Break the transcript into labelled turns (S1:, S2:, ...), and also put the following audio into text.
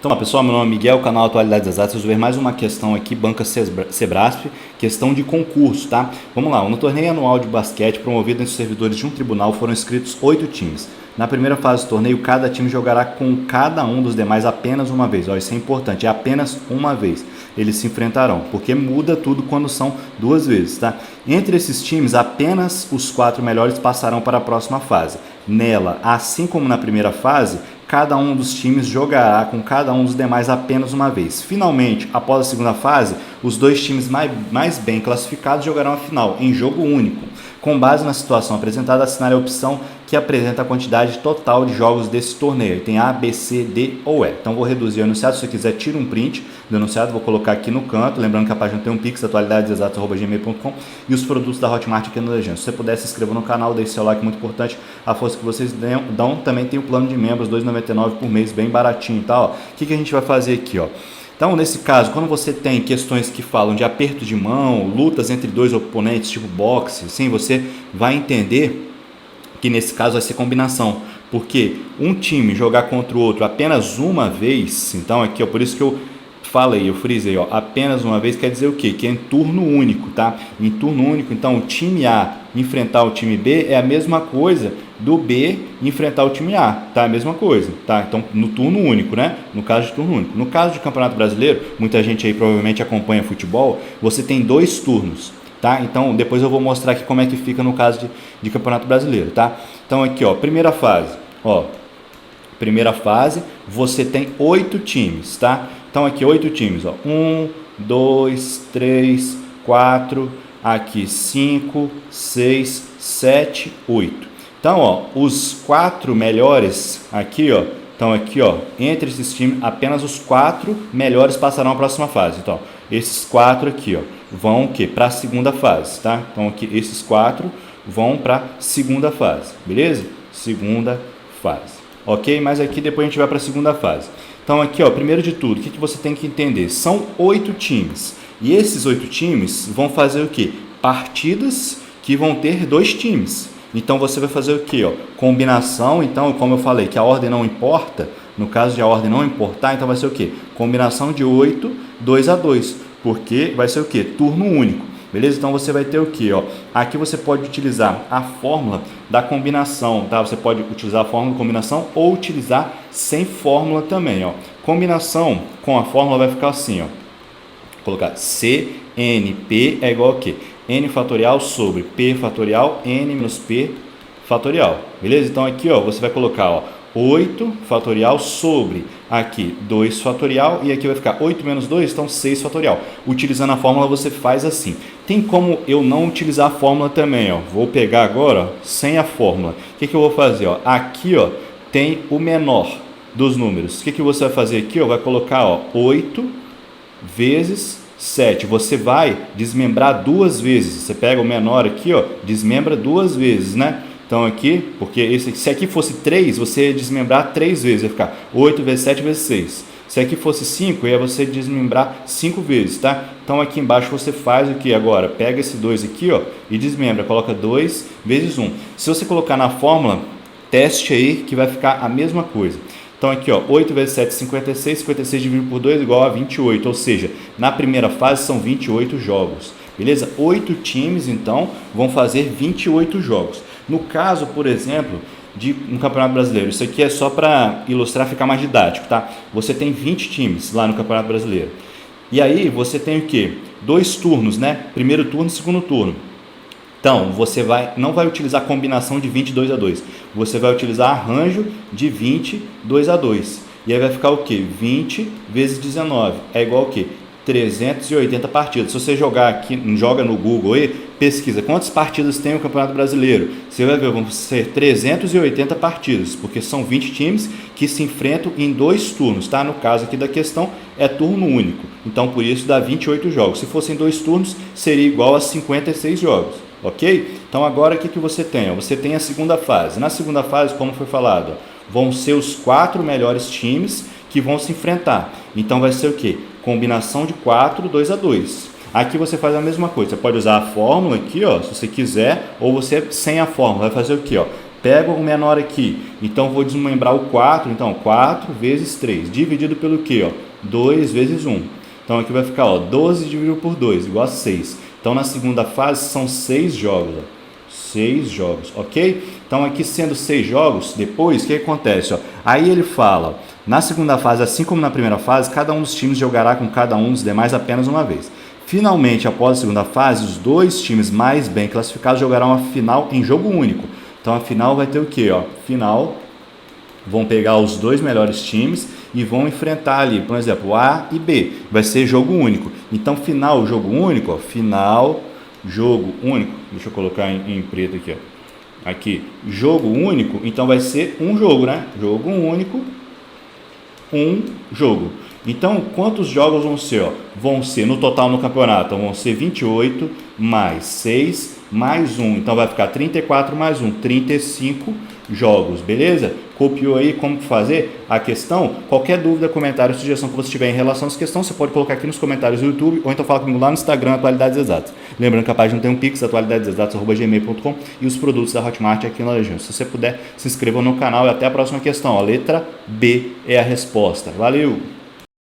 S1: Então, pessoal, meu nome é Miguel, canal Atualidades Exatas. Vocês vão ver mais uma questão aqui, Banca Sebrasp, questão de concurso, tá? Vamos lá, no torneio anual de basquete promovido entre os servidores de um tribunal foram inscritos 8 times. Na primeira fase do torneio, cada time jogará com cada um dos demais apenas uma vez. Ó, isso é importante, é apenas uma vez. Eles se enfrentarão, porque muda tudo quando são duas vezes, tá? Entre esses times, apenas os 4 melhores passarão para a próxima fase. Nela, assim como na primeira fase, cada um dos times jogará com cada um dos demais apenas uma vez. Finalmente, após a segunda fase, os 2 times mais bem classificados jogarão a final, em jogo único. Com base na situação apresentada, assinale a opção que apresenta a quantidade total de jogos desse torneio. Tem A, B, C, D ou E. Então vou reduzir o enunciado. Se você quiser, tira um print do enunciado, vou colocar aqui no canto. Lembrando que a página tem um pix, atualidadesexatas@gmail.com, e os produtos da Hotmart aqui na legenda. Se você puder, se inscreva no canal, deixe seu like, muito importante. A força que vocês dão. Também tem o plano de membros, R$ 2,99 por mês, bem baratinho, tá? Ó, o que a gente vai fazer aqui, ó? Então, nesse caso, quando você tem questões que falam de aperto de mão, lutas entre 2 oponentes, tipo boxe, assim, você vai entender que nesse caso vai ser combinação, porque um time jogar contra o outro apenas uma vez, então aqui, ó, por isso que eu falei, eu frisei, ó, apenas uma vez quer dizer o quê? Que é em turno único, tá? Em turno único, então o time A enfrentar o time B é a mesma coisa do B enfrentar o time A, tá? A mesma coisa, tá? Então, no turno único, né? No caso de turno único. No caso de Campeonato Brasileiro, muita gente aí provavelmente acompanha futebol, você tem 2 turnos, tá? Então, depois eu vou mostrar aqui como é que fica no caso de Campeonato Brasileiro, tá? Então, aqui, ó, primeira fase, ó. Primeira fase, você tem 8 times, tá? Então, aqui, 8 times, ó. 1, 2, 3, 4, aqui 5, 6, 7, 8. Então, ó, os 4 melhores aqui, ó, então aqui, ó, entre esses times, apenas os 4 melhores passarão à próxima fase. Então, esses 4 aqui, ó, vão o quê? Para a segunda fase, tá? Então, aqui, esses 4 vão para a segunda fase, beleza? Segunda fase. Ok? Mas aqui depois a gente vai para a segunda fase. Então, aqui, ó, primeiro de tudo, o que você tem que entender? São 8 times. E esses 8 times vão fazer o quê? Partidas que vão ter 2 times. Então, você vai fazer o quê? Ó? Combinação, então, como eu falei, que a ordem não importa, no caso de a ordem não importar, então vai ser o quê? Combinação de 8, 2 a 2, porque vai ser o quê? Turno único, beleza? Então, você vai ter o quê? Ó? Aqui você pode utilizar a fórmula da combinação, tá? Você pode utilizar a fórmula da combinação ou utilizar sem fórmula também, ó. Combinação com a fórmula vai ficar assim, ó. Vou colocar CNP é igual a quê? N fatorial sobre P fatorial, N menos P fatorial, beleza? Então aqui, ó, você vai colocar, ó, 8 fatorial sobre aqui 2 fatorial, e aqui vai ficar 8 menos 2, então 6 fatorial. Utilizando a fórmula você faz assim. Tem como eu não utilizar a fórmula também, ó. Vou pegar agora, ó, sem a fórmula. O que eu vou fazer, ó? Aqui, ó, tem o menor dos números. O que você vai fazer aqui, ó? Vai colocar, ó, 8 vezes 7, você vai desmembrar 2 vezes. Você pega o menor aqui, ó, desmembra 2 vezes, né? Então aqui, porque se aqui fosse 3, você ia desmembrar 3 vezes, ia ficar 8 vezes 7 vezes 6. Se aqui fosse 5, ia você desmembrar 5 vezes, tá? Então aqui embaixo você faz o que agora? Pega esse 2 aqui, ó, e desmembra, coloca 2 vezes 1. Se você colocar na fórmula, teste aí que vai ficar a mesma coisa. Então aqui, ó, 8 vezes 7, 56, 56 dividido por 2 igual a 28, ou seja, na primeira fase são 28 jogos, beleza? 8 times, então, vão fazer 28 jogos. No caso, por exemplo, de um Campeonato Brasileiro, isso aqui é só para ilustrar, ficar mais didático, tá? Você tem 20 times lá no Campeonato Brasileiro. E aí você tem o quê? 2 turnos, né? Primeiro turno e segundo turno. Então, você não vai utilizar combinação de 20 2 a 2. Você vai utilizar arranjo de 20 2 a 2. E aí vai ficar o quê? 20 vezes 19 é igual ao quê? 380 partidas. Se você jogar aqui, joga no Google aí, pesquisa quantas partidas tem o Campeonato Brasileiro. Você vai ver, vão ser 380 partidas, porque são 20 times que se enfrentam em 2 turnos, tá? No caso aqui da questão, é turno único. Então, por isso dá 28 jogos. Se fossem 2 turnos, seria igual a 56 jogos. Ok? Então agora o que você tem? Você tem a segunda fase. Na segunda fase, como foi falado, vão ser os 4 melhores times que vão se enfrentar. Então vai ser o quê? Combinação de 4, 2 a 2. Aqui você faz a mesma coisa. Você pode usar a fórmula aqui, ó, se você quiser, ou você sem a fórmula. Vai fazer o quê? Ó? Pego o menor aqui, então vou desmembrar o 4, então 4 vezes 3, dividido pelo quê? Ó? 2 vezes 1. Então aqui vai ficar, ó, 12 dividido por 2, igual a 6. Então na segunda fase são 6 jogos, ó. 6 jogos, ok? Então aqui sendo 6 jogos, depois o que acontece? Ó? Aí ele fala, ó, na segunda fase, assim como na primeira fase, cada um dos times jogará com cada um dos demais apenas uma vez. Finalmente, após a segunda fase, os 2 times mais bem classificados jogarão a final em jogo único. Então a final vai ter o quê? Ó? Final, vão pegar os 2 melhores times e vão enfrentar ali, por exemplo, A e B. Vai ser jogo único. Então final, jogo único, ó, final, jogo único. Deixa eu colocar em preto aqui, ó. Aqui, jogo único, então vai ser um jogo, né? Jogo único, um jogo. Então, quantos jogos vão ser? Ó? Vão ser, no total no campeonato, vão ser 28 mais 6 mais 1. Então, vai ficar 34 mais 1, 35 jogos, beleza? Copiou aí como fazer a questão? Qualquer dúvida, comentário, sugestão que você tiver em relação a essa questão, você pode colocar aqui nos comentários do YouTube ou então fala comigo lá no Instagram, Atualidades Exatas. Lembrando que a página tem um pix, atualidadesexatas@gmail.com, e os produtos da Hotmart aqui na legenda. Se você puder, se inscreva no canal e até a próxima questão. A letra B é a resposta. Valeu!